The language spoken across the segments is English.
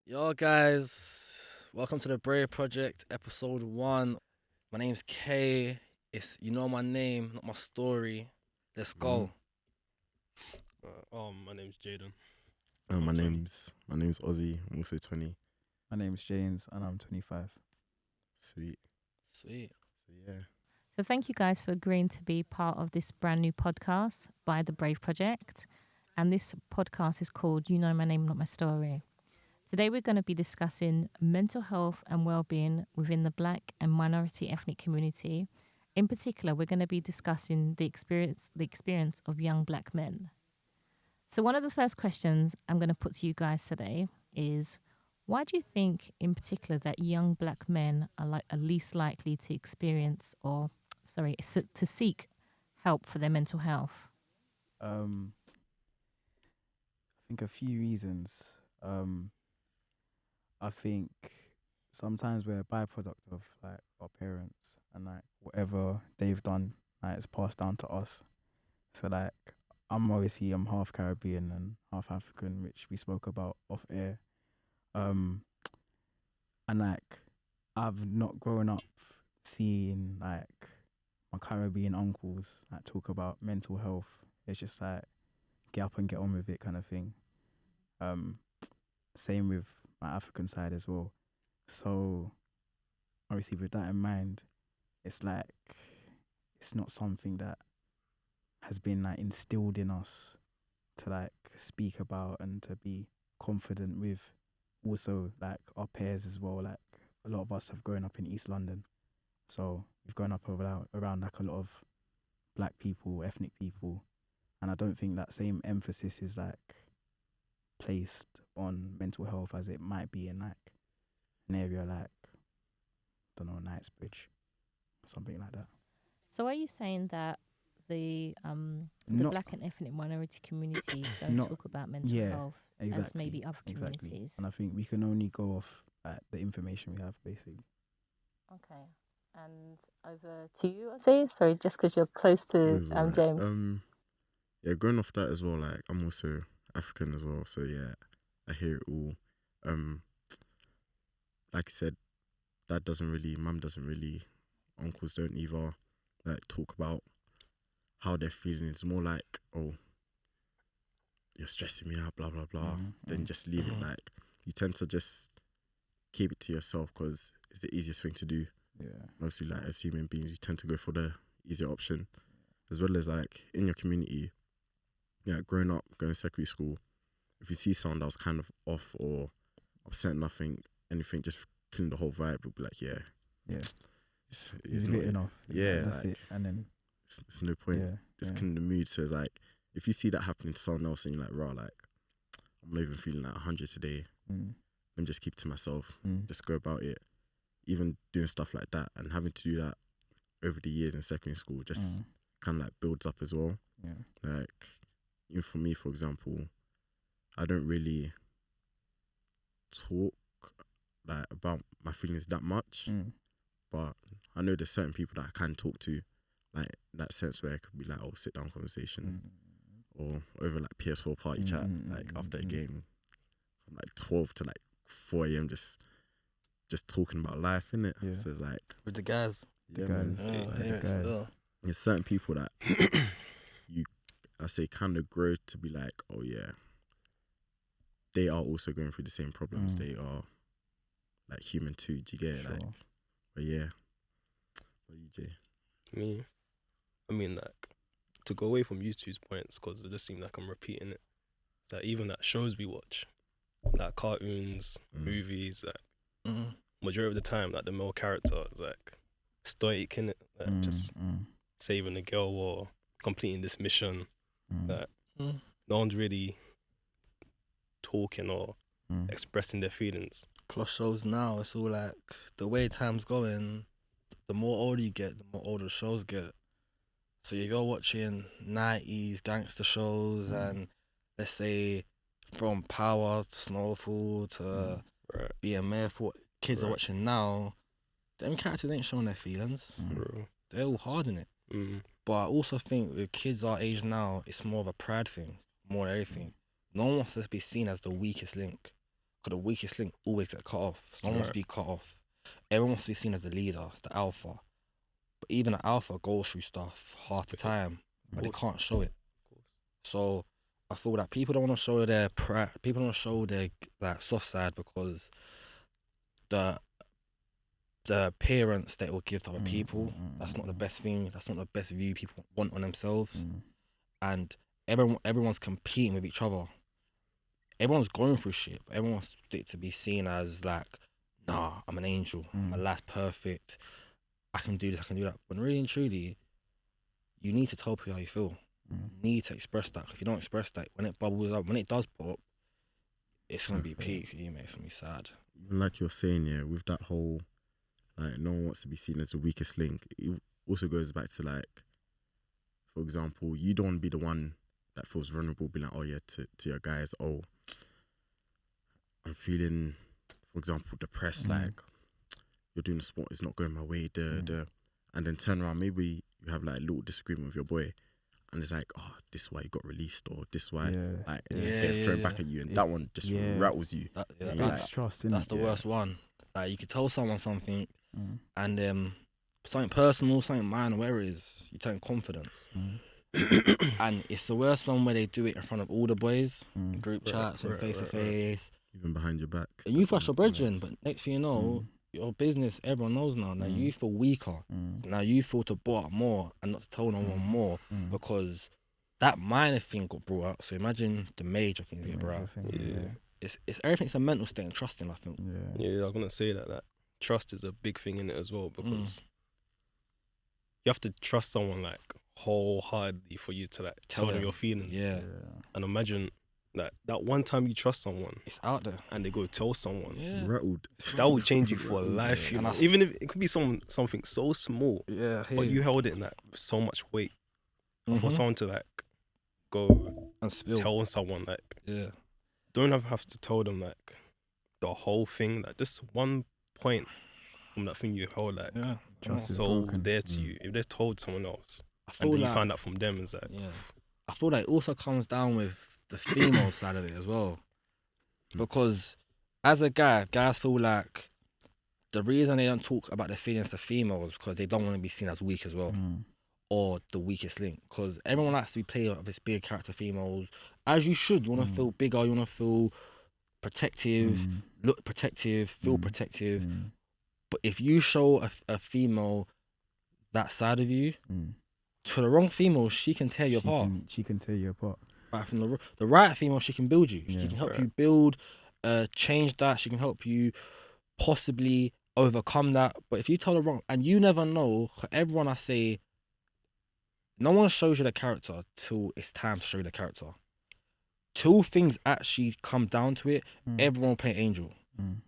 Yo, guys, welcome to the Brave Project, episode 1. My name's Kay. It's you know my name, not my story. Let's Mhm. go. My name's Jaden. My I'm 20. name's Ozzy. I'm also 20. My name's James and I'm 25. Sweet. Sweet. So yeah. So thank you guys for agreeing to be part of this brand new podcast by the Brave Project. And this podcast is called You Know My Name, Not My Story. Today we're going to be discussing mental health and well-being within the Black and minority ethnic community. In particular, we're going to be discussing the experience of young Black men. So one of the first questions I'm going to put to you guys today is, why do you think in particular that young Black men are least likely to experience to seek help for their mental health? I think a few reasons. I think sometimes we're a byproduct of like our parents and like whatever they've done, like it's passed down to us. So like I'm half Caribbean and half African, which we spoke about off air. And like I've not grown up seeing like my Caribbean uncles like talk about mental health. It's just like get up and get on with it kind of thing. Um, Same with my African side as well. So obviously with that in mind, it's like it's not something that has been like instilled in us to like speak about and to be confident with. Also like our peers as well. Like a lot of us have grown up in East London, so we've grown up around like a lot of Black people, ethnic people, and I don't think that same emphasis is like placed on mental health as it might be in like an area like, I don't know, Knightsbridge or something like that. So are you saying that the Not Black and ethnic minority community don't Not- talk about mental yeah, health as exactly, maybe other exactly. communities? And I think we can only go off the information we have basically. Okay. And over to you, Ozzy. Sorry, just because you're close to It's alright. James. Yeah, going off that as well, like I'm also African as well, so yeah, I hear it all. Like I said, mum doesn't really, uncles don't either like talk about how they're feeling. It's more like, oh, you're stressing me out, blah blah blah. Then just leave it. Like you tend to just keep it to yourself because it's the easiest thing to do. Yeah. Mostly like as human beings, you tend to go for the easier option, as well as like in your community. Yeah, growing up, going to secondary school, if you see someone that was kind of off or upset, anything, just killing the whole vibe, you'll be like, yeah, Yeah. it's It's not, written off. yeah, That's like, it. And then it's no point. yeah. Just yeah. killing the mood. So it's like, if you see that happening to someone else and you're like, raw, like, I'm not even feeling like 100 today, Mm, let me just keep it to myself, mm, just go about it. Even doing stuff like that and having to do that over the years in secondary school just kind of like builds up as well. yeah. Like, even for me, for example, I don't really talk like about my feelings that much, Mm, but I know there's certain people that I can talk to, like in that sense where it could be like, oh, sit down conversation or over like PS4 party chat, like after a game from like 12 to like 4 a.m. just talking about life, innit? Yeah. So it's like, With the guys. The yeah, guys. man, Yeah, like, I hear it guys. still. there's certain people that I say kind of grow to be like, oh yeah, they are also going through the same problems. They are like human too. Do you get it? Sure. Like, but yeah. What you, Jay? Me, I mean, like, to go away from you two's points, because it just seems like I'm repeating it. It's like even that shows we watch, like cartoons, movies, like Mm. majority of the time, like the male character is like stoic in it, like just saving the girl or completing this mission. Like Mm. no one's really talking or expressing their feelings. Plus shows now, it's all like the way time's going, the more older you get, the more older the shows get. So you go watching 90s gangster shows and let's say from Power to Snowfall to Right, BMF, what kids are Right. watching now, them characters ain't showing their feelings. bro. They're all hard in it. But I also think with kids our age now, it's more of a pride thing, more than anything. No one wants to be seen as the weakest link. Because the weakest link always get cut off. Someone wants to be cut off. Everyone wants to be seen as the leader, the alpha. But even the alpha goes through stuff half the time, but they can't show it. So I feel that people don't want to show their people don't want to show their like soft side because the appearance that it will give to other people, that's not the best thing. That's not the best view people want on themselves. And everyone's competing with each other. Everyone's going through shit, but everyone wants it to be seen as like, nah, I'm an angel. My life's perfect. I can do this, I can do that. But really and truly, you need to tell people how you feel. You need to express that. If you don't express that, when it bubbles up, when it does pop, it's going to be peak for you, mate. It's going to be sad. Even like you're saying, yeah, with that whole, like, no one wants to be seen as the weakest link. It also goes back to, like, for example, you don't want to be the one that feels vulnerable, be like, oh yeah, to your guys, oh, I'm feeling, for example, depressed, like, you're doing the sport, it's not going my way, and then turn around, maybe you have like a little disagreement with your boy, and it's like, oh, this is why you got released, or this is why, like, it just gets thrown back at you, and that one just rattles you. That's trust, that's the worst one. Like, you could tell someone something, and something personal, something minor, whatever it is, you turn confidence. And it's the worst one where they do it in front of all the boys, group chats and face to face, even behind your back. And you flash your brethren, but next thing you know, your business, everyone knows now. Now you feel weaker. Now you feel to brought up more and not to tell no one more because that minor thing got brought up. So imagine the major things get brought up. It's everything's a mental state and trusting, I think. Yeah, I'm gonna say that trust is a big thing in it as well, because you have to trust someone like wholeheartedly for you to like tell them your feelings. And imagine that one time you trust someone, it's out there, and they go tell someone, rattled. That will change you for life. You know? Even if it could be something so small, but you held it in that with so much weight. For someone to like go and spill. Tell someone like, don't have to tell them like the whole thing. Like just one point from that thing you held, like so there to you. If they told someone else, and then you find out from them, it's like, I feel like it also comes down with the female side of it as well, because as a guy, guys feel like the reason they don't talk about their feelings to females because they don't want to be seen as weak as well, or the weakest link. Because everyone likes to be played with this big character females, as you should. You want to feel bigger. You want to feel protective, look protective, feel protective. But if you show a female that side of you, to the wrong female, she can tear you apart. She can tear you apart. Right, from the right female, she can build you. She can help you build, change that. She can help you possibly overcome that. But if you tell the wrong, and you never know, everyone I say, no one shows you the character till it's time to show you the character. Till things actually come down to it, everyone will play angel.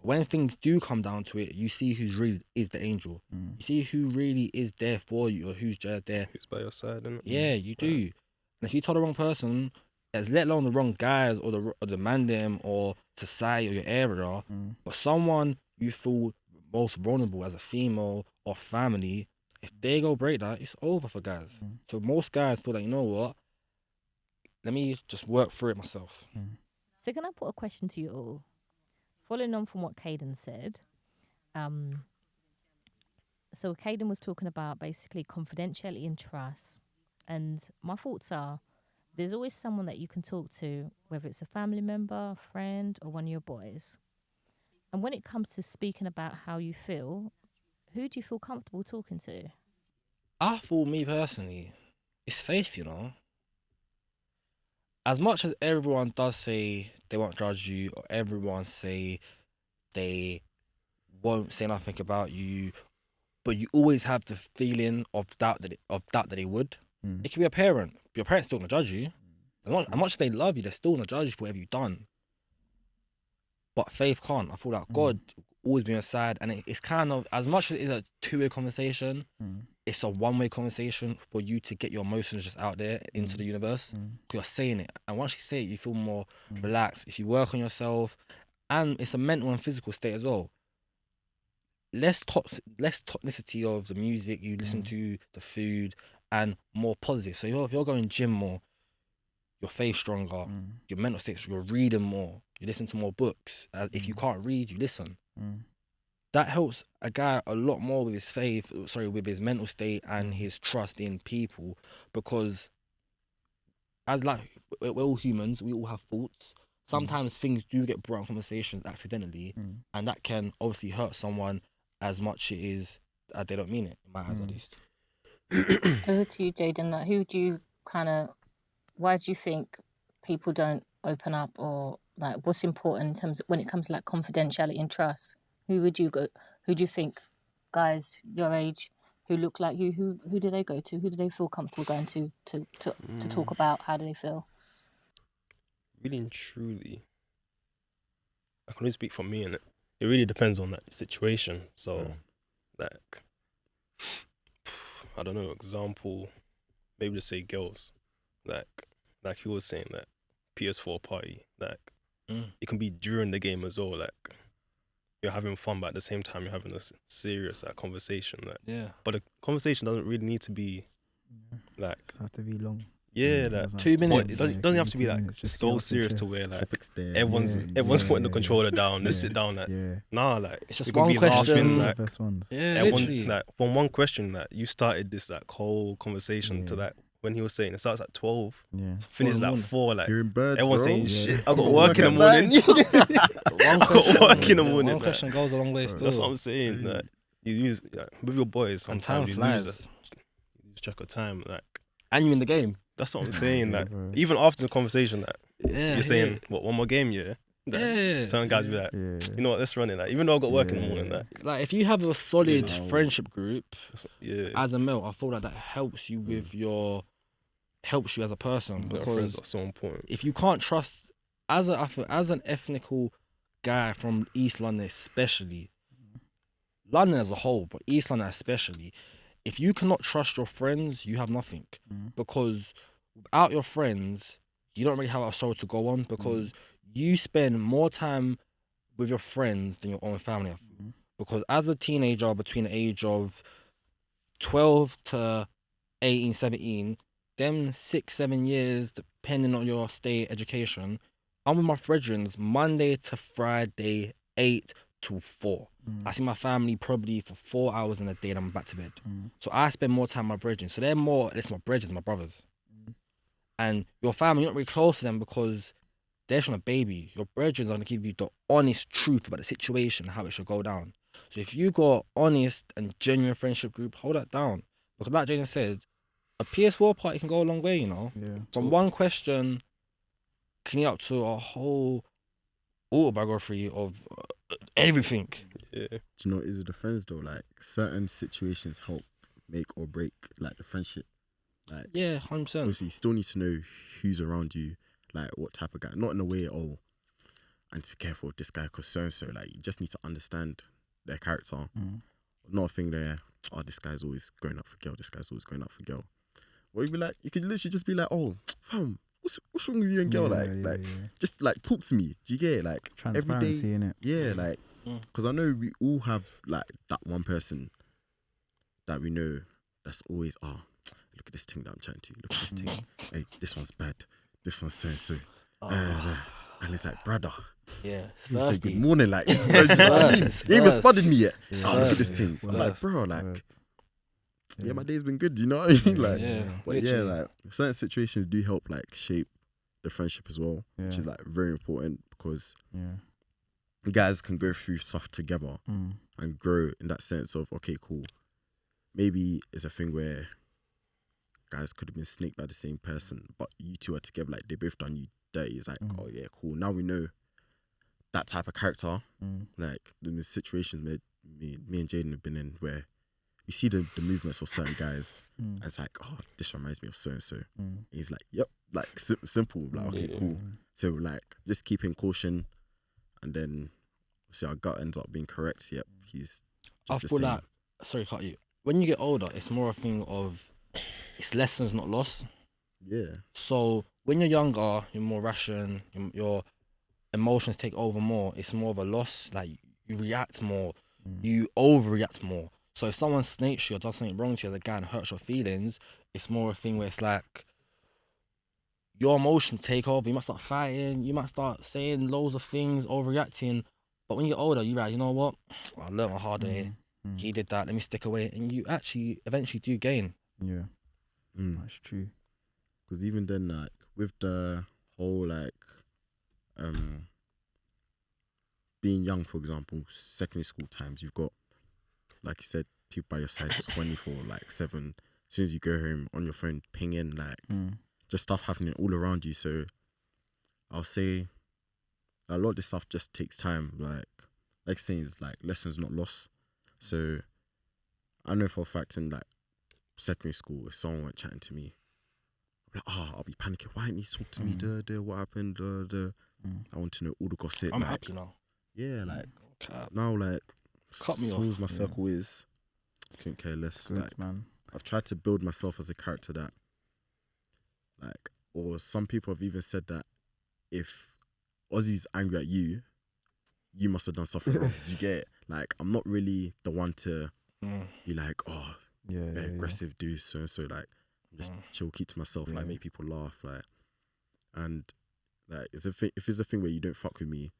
When things do come down to it, you see who's really is the angel. You see who really is there for you, or who's just there. Who's by your side, innit? Yeah, you do. And if you tell the wrong person, as let alone the wrong guys or the man them or society or your area, but someone you feel most vulnerable as a female or family, if they go break that, it's over for guys. So most guys feel like, you know what, let me just work through it myself. So can I put a question to you all? Following on from what Caden said, so Caden was talking about basically confidentiality and trust. And my thoughts are, there's always someone that you can talk to, whether it's a family member, a friend, or one of your boys. And when it comes to speaking about how you feel, who do you feel comfortable talking to? I thought, me personally, it's faith, you know. As much as everyone does say they won't judge you, or everyone say they won't say nothing about you, but you always have the feeling of doubt that they would. It could be a parent. Your parents still gonna judge you. As much as they love you, they're still gonna judge you for whatever you've done. But faith can't. I feel like God always be on your side, and it's kind of, as much as it's a two-way conversation, it's a one-way conversation for you to get your emotions just out there into the universe. Because you're saying it, and once you say it, you feel more relaxed. If you work on yourself, and it's a mental and physical state as well. Less toxicity of the music you listen to, the food, and more positive. So if you're going gym more, your faith stronger, your mental state, you're reading more, you listen to more books. If you can't read, you listen. That helps a guy a lot more with his faith, with his mental state and his trust in people, because as like we're all humans, we all have thoughts. Sometimes things do get brought in conversations accidentally, and that can obviously hurt someone as much it is as they don't mean it, in my eyes at least. Over to you, Jaden. Like, who do you why do you think people don't open up, or like what's important in terms of when it comes to like confidentiality and trust? Who do you think, guys your age who look like you, who do they go to? Who do they feel comfortable going to talk about? How do they feel? Really and truly, I can only speak for me, and it really depends on that situation. So, like, I don't know, example, maybe just say girls, like he was saying, that PS4 party, like, it can be during the game as well, like, you're having fun, but at the same time, you're having a serious conversation. But the conversation doesn't really need to be, like... It doesn't have to be long. Yeah, like 2 minutes. It doesn't have to be like Just so get off your serious to chest. where like Topics there. everyone's putting the controller down. Let's sit down. Like nah, like It's just we could one be question. laughing, the like best ones. Yeah, everyone, literally. like from one question that you started this like whole conversation to like when he was saying it starts at 12, finishes at 4. Like Hearing birds, everyone's bro. saying shit. I got work in the morning. One I got work in the yeah, morning. one like, question goes a long way still. that's what I'm saying. Like you use with your boys, And sometimes time you flies. lose track of time. Like And you in the game. that's what I'm saying. Like bro. even after the conversation, that Yeah, you're saying, what, one more game, yeah? Yeah. Some guys be like, you know what, let's run it. Like, even though I got work in the morning, Like if you have a solid friendship group, yeah, as a male, I feel like that helps you with helps you as a person, our friends because are so important. if you can't trust as an ethnical guy from East London especially, London as a whole, but East London especially, if you cannot trust your friends, you have nothing. Because without your friends, you don't really have a show to go on, because you spend more time with your friends than your own family. I feel. Because as a teenager, between the age of 12 to 18, 17, them 6-7 years, depending on your state education, I'm with my friends Monday to Friday, 8 to 4. I see my family probably for 4 hours in a day and I'm back to bed. So I spend more time with my brethren. So they're more, it's my brethren, my brothers. And your family, you're not really close to them because they're trying to baby. Your brethren are going to give you the honest truth about the situation, how it should go down. So if you got honest and genuine friendship group, hold that down. Because like Jaden said, a PS4 party can go a long way, you know. Yeah. From one question, can get up to a whole autobiography of everything. Yeah, Do you know what it is with the friends though? Like certain situations help make or break like the friendship. Like Yeah, 100%. obviously you still need to know who's around you, like what type of guy. Not in a way, oh, and to be careful with this guy because so and so. Like you just need to understand their character. Not a thing there. Oh, this guy's always going up for girl. This guy's always going up for girl. Or you'd be like, you could literally just be like, oh, fam, what's wrong with you and girl? Just like talk to me. Do you get it? Like Transparency, every day, innit? yeah, like because I know we all have like that one person that we know that's always look at this thing that I'm chatting to. Look at this thing. Hey, this one's bad. This one's so and so. And it's like, brother. Yeah, He was saying thirsty. good morning, like It's he even first. spotted me yet. It's Look at first. this thing. I'm like, First. bro, like yeah, my day's been good, you know what I mean? Like Yeah, but yeah, literally. like certain situations do help like shape the friendship as well, which is like very important because you guys can go through stuff together and grow in that sense of okay, cool. Maybe it's a thing where guys could have been snaked by the same person, but you two are together, like they both done you dirty. It's like, oh yeah, cool. Now we know that type of character. Like the situations me and Jaden have been in where we see the movements of certain guys and it's like, oh, this reminds me of so and so. He's like, yep, like simple, like okay, cool. So like just keeping caution, and then see our gut ends up being correct. Yep, he's I just the feel same. like, sorry, cut you. When you get older, it's more a thing of it's lessons, not loss. Yeah. So when you're younger, you're more rational, your emotions take over more. It's more of a loss. Like you react more, you overreact more. So if someone snakes you or does something wrong to you as a guy and hurts your feelings, it's more a thing where it's like your emotions take over. You might start fighting. You might start saying loads of things, overreacting. But when you're older, you're like, you know what? I learned my hard way. He did that. Let me stick away. And you actually eventually do gain. Yeah, that's true. Because even then, like with the whole being young, for example, secondary school times, you've got, like you said, people by your side 24/7. As soon as you go home, on your phone, pinging, just stuff happening all around you. So I'll say a lot of this stuff just takes time. Like saying is like lessons not lost. So I know for a fact in like secondary school, if someone weren't chatting to me, I'll be panicking. Why didn't he talk to me? What happened? I want to know all the gossip. I'm happy now. Yeah, like now, like Cut me small off. as my circle is, couldn't care less. Good, like man. I've tried to build myself as a character that, like, or some people have even said that if Ozzy's angry at you, you must have done something wrong. Did you get it? Like, I'm not really the one to be like, oh, very aggressive, do so and so. Like, I'm just chill, keep to myself, like make people laugh, like, and like if it's a thing where you don't fuck with me,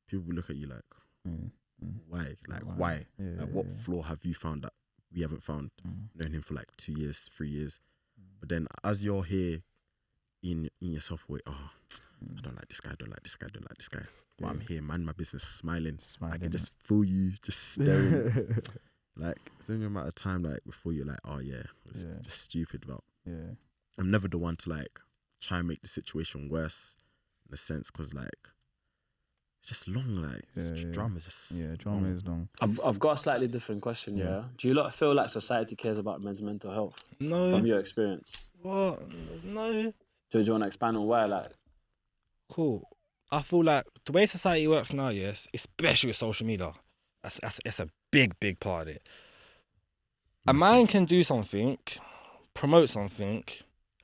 people will look at you like, why? Like, why? Like, what flaw have you found that we haven't found? Known him for like 2 years, 3 years, but then as you're here in yourself, wait, I don't like this guy, I don't like this guy, I don't like this guy. But I'm here, mind my business, smiling. I can just feel you just staring. Like, it's only a matter of time, like, before you're like, oh yeah, it's just stupid. But I'm never the one to like try and make the situation worse in a sense, because like it's just long. Like drama is just drama is long. I've got a slightly different question. Yeah. Do you lot feel like society cares about men's mental health? No. From your experience. What? No. Do you want to expand on why? Like, Cool. I feel like the way society works now, yes, especially with social media, that's a big part of it. A man can do something, promote something,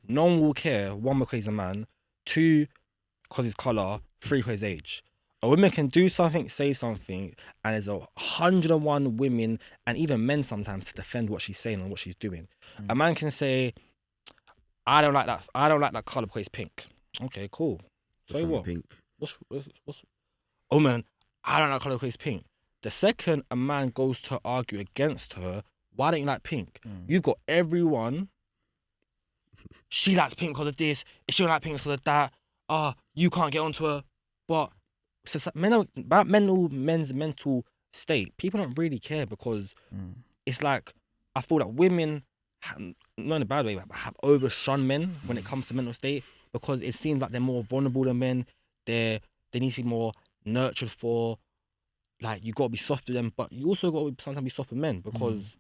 no one will care. 1, because he's a man. 2, because his colour. 3, because his age. A woman can do something, say something, and there's 101 women and even men sometimes to defend what she's saying and what she's doing. A man can say, I don't like that colour because it's pink. Okay, cool. So what? Pink. What's oh man, I don't like colour because it's pink. The second a man goes to argue against her, why don't you like pink? You've got everyone. She likes pink because of this. She don't like pink because of that. You can't get onto her. But about men's mental state, people don't really care because it's like, I feel that women, not in a bad way, but have overshone men when it comes to mental state, because it seems like they're more vulnerable than men. They need to be more nurtured for. Like, you got to be soft with them, but you also got to sometimes be soft with men, because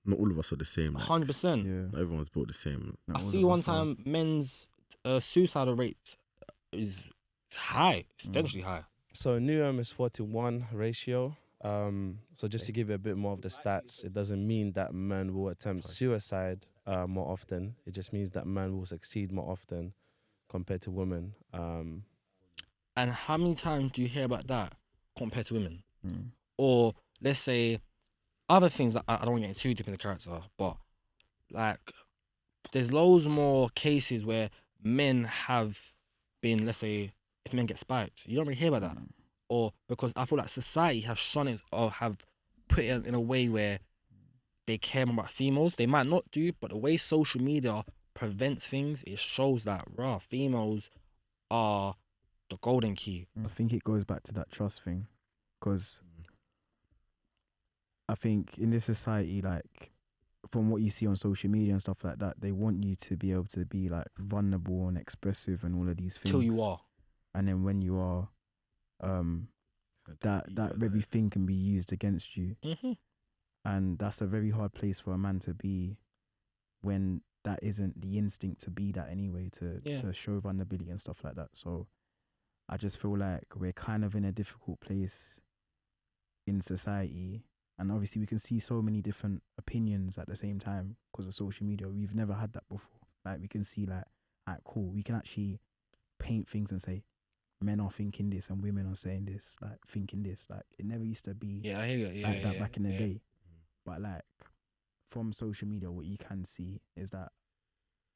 not all of us are the same. 100%. Not everyone's built the same. I see one time men's suicidal rates is high, essentially high. So new is 41 ratio. So just to give you a bit more of the stats, it doesn't mean that men will attempt suicide more often. It just means that men will succeed more often compared to women. And how many times do you hear about that compared to women? Or let's say other things that I don't want to get too deep in the character, but like there's loads more cases where men have been, let's say, if men get spiked, you don't really hear about that. Or because I feel like society has shown it or have put it in a way where they care more about females. They might not do, but the way social media prevents things, it shows that females are the golden key. I think it goes back to that trust thing, because I think in this society, like from what you see on social media and stuff like that, they want you to be able to be like vulnerable and expressive and all of these things. Till you are. And then when you are, that very thing can be used against you. And that's a very hard place for a man to be when that isn't the instinct to be that anyway, to show vulnerability and stuff like that. So I just feel like we're kind of in a difficult place in society. And obviously we can see so many different opinions at the same time because of social media. We've never had that before. Like, we can see like, cool, we can actually paint things and say, men are thinking this and women are saying this, like thinking this. Like, it never used to be I hear you. like that back in the day. But like, from social media, what you can see is that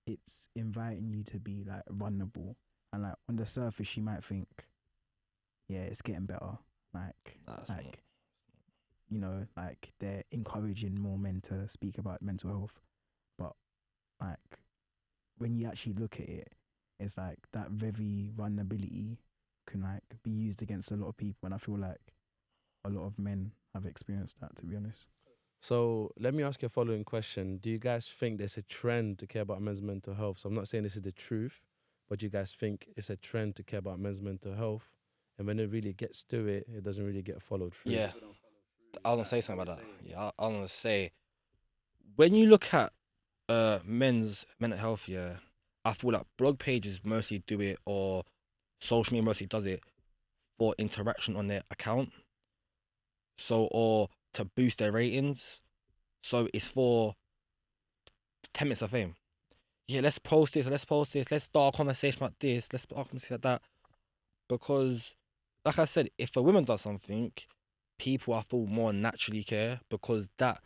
it's inviting you to be like vulnerable, and like on the surface you might think, yeah, it's getting better, like That's like you know, like they're encouraging more men to speak about mental health, but like when you actually look at it, it's like that very vulnerability can like be used against a lot of people, and I feel like a lot of men have experienced that, to be honest. So let me ask you a following question. Do you guys think there's a trend to care about men's mental health? So I'm not saying this is the truth, but do you guys think it's a trend to care about men's mental health? And when it really gets to it, it doesn't really get followed through. Yeah, I was gonna say something about that. Yeah, I was gonna say when you look at men's mental health, yeah, I feel like blog pages mostly do it, or social media mostly does it for interaction on their account. So, or to boost their ratings. So it's for 10 minutes of fame. Yeah, let's post this, let's start a conversation about this, let's start a conversation about that. Because, like I said, if a woman does something, people I feel more naturally care, because that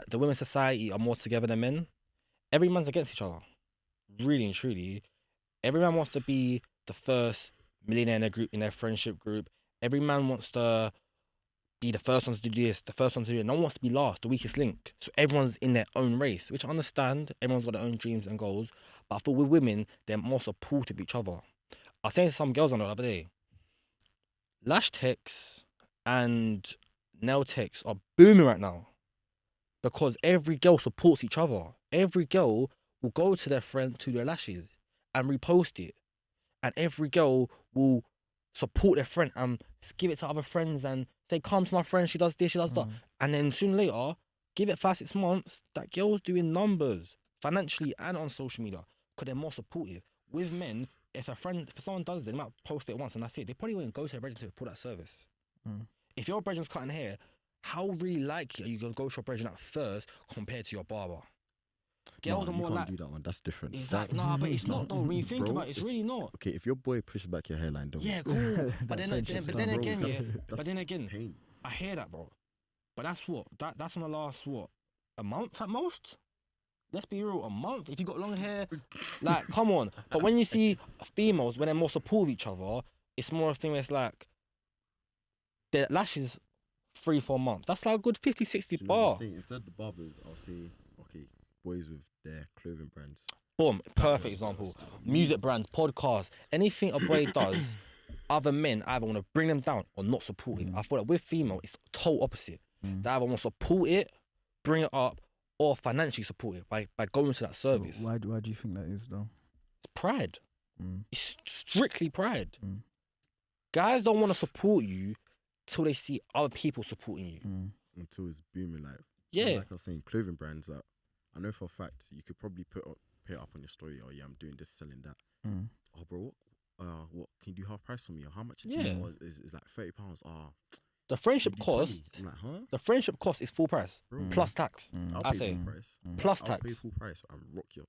the women's society are more together than men. Every man's against each other. Really and truly. Every man wants to be the first millionaire in their group, in their friendship group. Every man wants to be the first one to do this, the first one to do it. No one wants to be last, the weakest link. So everyone's in their own race, which I understand. Everyone's got their own dreams and goals. But I feel with women, they're more supportive of each other. I was saying to some girls on the other day, lash techs and nail techs are booming right now, because every girl supports each other. Every girl will go to their friend to their lashes and repost it. And every girl will support their friend and give it to other friends and say, come to my friend, she does this, she does that. And then soon later, give it 5-6 months, that girl's doing numbers financially and on social media, because they're more supportive. With men, if someone does it, they might post it once and that's it. They probably won't go to their brethren to put that service. If your brethren's cutting hair, how really likely are you going to go to your brethren at first compared to your barber? Girls No, are you more can't like, do that one. That's different. it's like, nah, but it's not though. When you think Bro, about it, it's really not. Okay, if your boy pushes back your hairline, don't Yeah, cool. But then friendship's again, bro, yeah. that's But then again, pain. I hear that, bro. But that's what that's in the last a month at most. Let's be real, a month. If you got long hair, like, come on. But when you see females, when they're more supportive of each other, it's more a thing where it's like their lashes 3-4 months. That's like a good 50-60 Do you know what bar. I'm saying? Instead of the barbers, I'll say, okay, boys with their clothing brands. Boom, perfect example. Music brands, podcasts, anything a boy does, other men either want to bring them down or not support it. I feel like with female, it's total opposite. They either want to support it, bring it up, or financially support it by going to that service. Why do you think that is though? It's pride. It's strictly pride. Mm. Guys don't want to support you till they see other people supporting you. Until it's booming. Like, Yeah. like I was saying, clothing brands that I know for a fact you could probably put it up on your story. Oh yeah, I'm doing this, selling that. Oh bro, what can you do half price for me? Or how much? Yeah. Oh, it's like £30. The friendship you do cost. 20. I'm like, huh? The friendship cost is full price Bro. plus tax. I'll I pay say full price. plus I'll pay tax. full price and rock your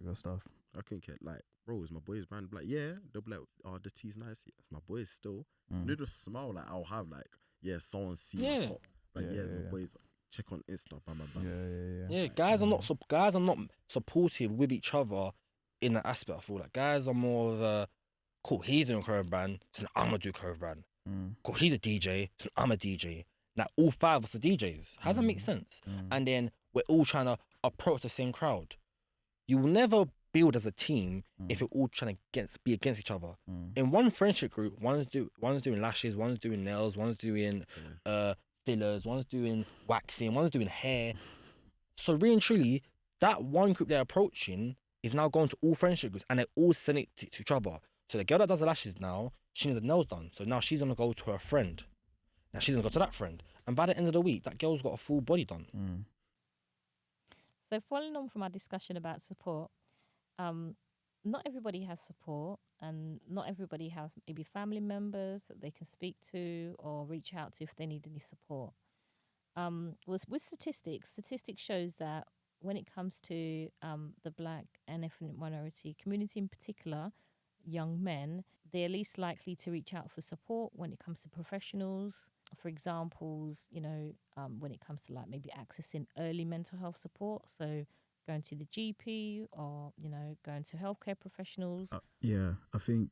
Your stuff. I couldn't care. Like, bro, it's my boy's brand. Like, yeah, they'll be like, oh, the tea's nice. Yeah, it's my boy's still. You know, the smile, like, I'll have, like, yeah, someone see my top. Like, yeah, it's my boy's. Check on Insta, bam, bam, bam. Yeah, guys are not supportive with each other in that aspect. I feel like guys are more of a cool. He's doing a clothing brand, so now I'm gonna do a clothing brand. Cool. He's a DJ, so I'm a DJ. Now all 5 of us are DJs. How does that make sense? And then we're all trying to approach the same crowd. You will never build as a team if you're all trying to be against each other. In one friendship group, one's doing lashes, one's doing nails, one's doing fillers, one's doing waxing, one's doing hair. So really and truly, that one group they're approaching is now going to all friendship groups and they're all sending it to each other. So the girl that does the lashes now, she needs the nails done. So now she's gonna go to her friend. Now she's gonna go to that friend. And by the end of the week, that girl's got a full body done. So following on from our discussion about support, not everybody has support, and not everybody has maybe family members that they can speak to or reach out to if they need any support. With statistics shows that when it comes to the black and ethnic minority community in particular, young men, they're least likely to reach out for support when it comes to professionals. For examples, when it comes to like maybe accessing early mental health support. So going to the GP or, you know, going to healthcare professionals? Yeah, I think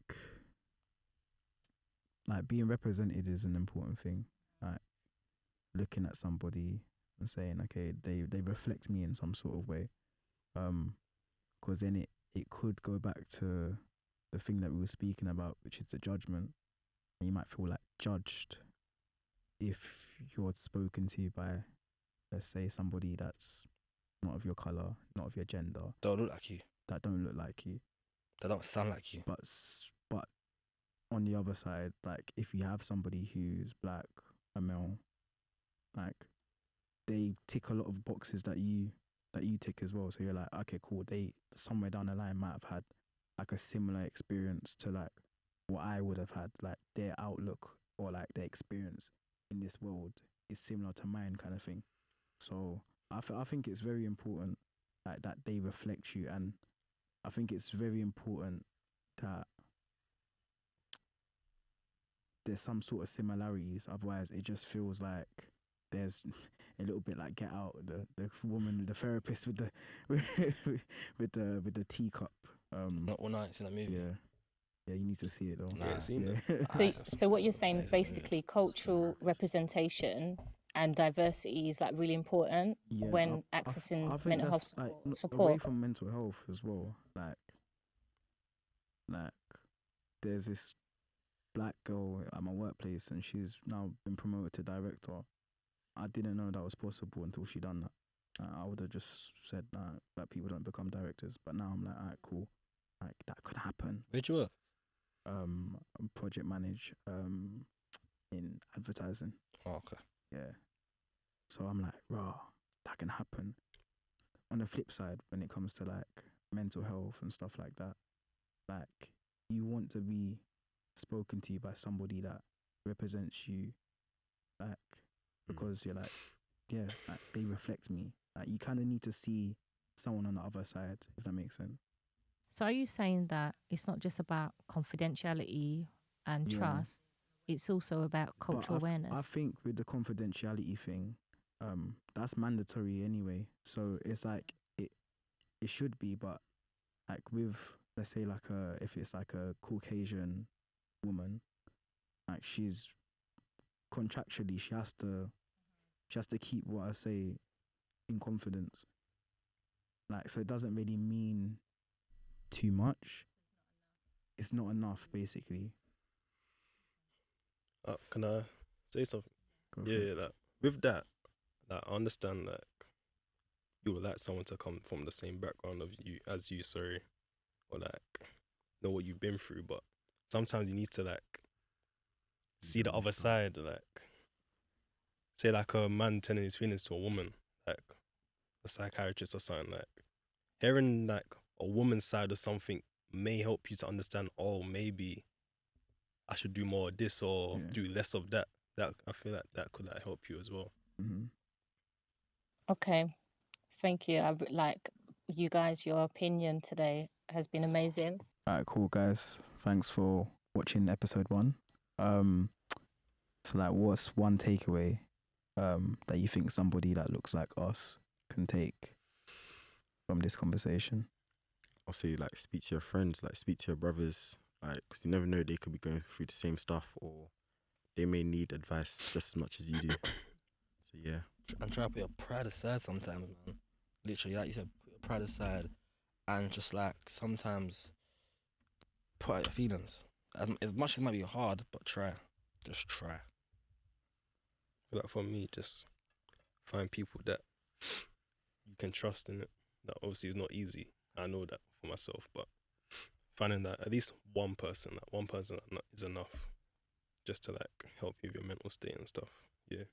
like being represented is an important thing. Like looking at somebody and saying, okay, they reflect me in some sort of way. Because then it could go back to the thing that we were speaking about, which is the judgment. And you might feel like judged if you're spoken to by, let's say, somebody that's not of your colour, not of your gender, Don't look like you. that don't look like you. They don't sound like you. But on the other side, like if you have somebody who's black, a male, like they tick a lot of boxes that you tick as well. So you're like, okay, cool. They somewhere down the line might have had like a similar experience to like what I would have had. Like their outlook or like their experience in this world is similar to mine, kind of thing. So I think it's very important like that they reflect you, and I think it's very important that there's some sort of similarities. Otherwise, it just feels like there's a little bit like Get Out, the woman, the therapist with the with the teacup. Not all nights in that movie. Yeah, you need to see it though. Nah. Yeah, seen So what you're saying is basically cultural representation and diversity is like really important Yeah, when I accessing think mental health that's like away support. from mental health as well. Like there's this black girl at my workplace, and she's now been promoted to director. I didn't know that was possible until she done that. I would have just said that people don't become directors, but now I'm like, alright, cool. Like that could happen. Where'd you work? Project manage in advertising. Oh, okay. Yeah. So I'm like, raw, that can happen. On the flip side, when it comes to like mental health and stuff like that, like you want to be spoken to by somebody that represents you, like because you're like, yeah, like they reflect me. Like you kind of need to see someone on the other side, if that makes sense. So are you saying that it's not just about confidentiality and Yeah. trust, it's also about But cultural awareness? I think with the confidentiality thing, that's mandatory anyway. So it's like it should be, but like with, let's say like if it's like a Caucasian woman, like she's contractually she has to keep what I say in confidence. Like so it doesn't really mean too much. It's not enough, basically. Can I say something? Go for Yeah, it. that with that, I understand that you would like someone to come from the same background of you as you, sorry, or like know what you've been through. But sometimes you need to like see the other side, like say like a man telling his feelings to a woman, like a psychiatrist or something. Like hearing like a woman's side of something may help you to understand. Oh, maybe I should do more of this or do less of that. That I feel like that could like help you as well. Mm-hmm. Okay, thank you. Like you guys, your opinion today has been amazing. Alright, cool guys. Thanks for watching episode 1. So like what's one takeaway that you think somebody that looks like us can take from this conversation? I'll say like speak to your friends, like speak to your brothers, like because you never know, they could be going through the same stuff or they may need advice just as much as you do. So yeah. And try to put your pride aside sometimes, man. Literally, like you said, put your pride aside and just like sometimes put out your feelings. As much as it might be hard, but try. Just try. Like for me, just find people that you can trust in it. That obviously is not easy. I know that for myself, but finding that at least one person is enough just to like help you with your mental state and stuff. Yeah.